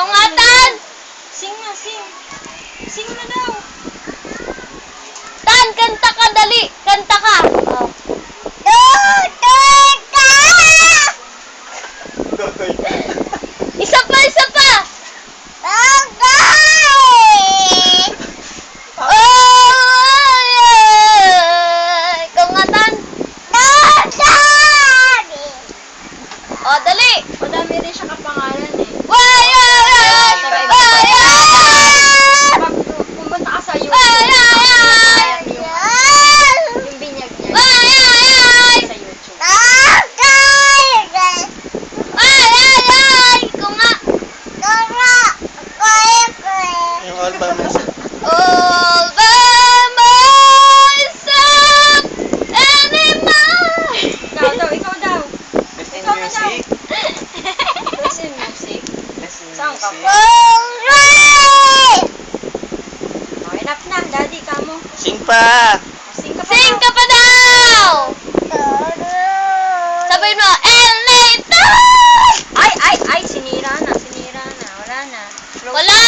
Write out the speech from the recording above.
Ikaw nga, Tan! Sing na, sing. Sing na daw. Tan, kanta ka, dali! Kanta ka! Oh. Isa pa, isa pa! Ikaw nga, Tan! Oh, dali! Madami rin siya kapangalan eh. Pag pumunta ka sa YouTube, yung binyag niya sa YouTube. Ikaw nga! Yung all by myself. All by myself anymore. Ikaw daw. Best in Ikaw na music. Best in music. Best in Saan ka music. po? Oh, enough na. Daddy, kamo. Sing pa! Sing ka pa. Sing ka pa daw! Sabihin mo, LA to! Ay! Sinira na. Wala na. Wala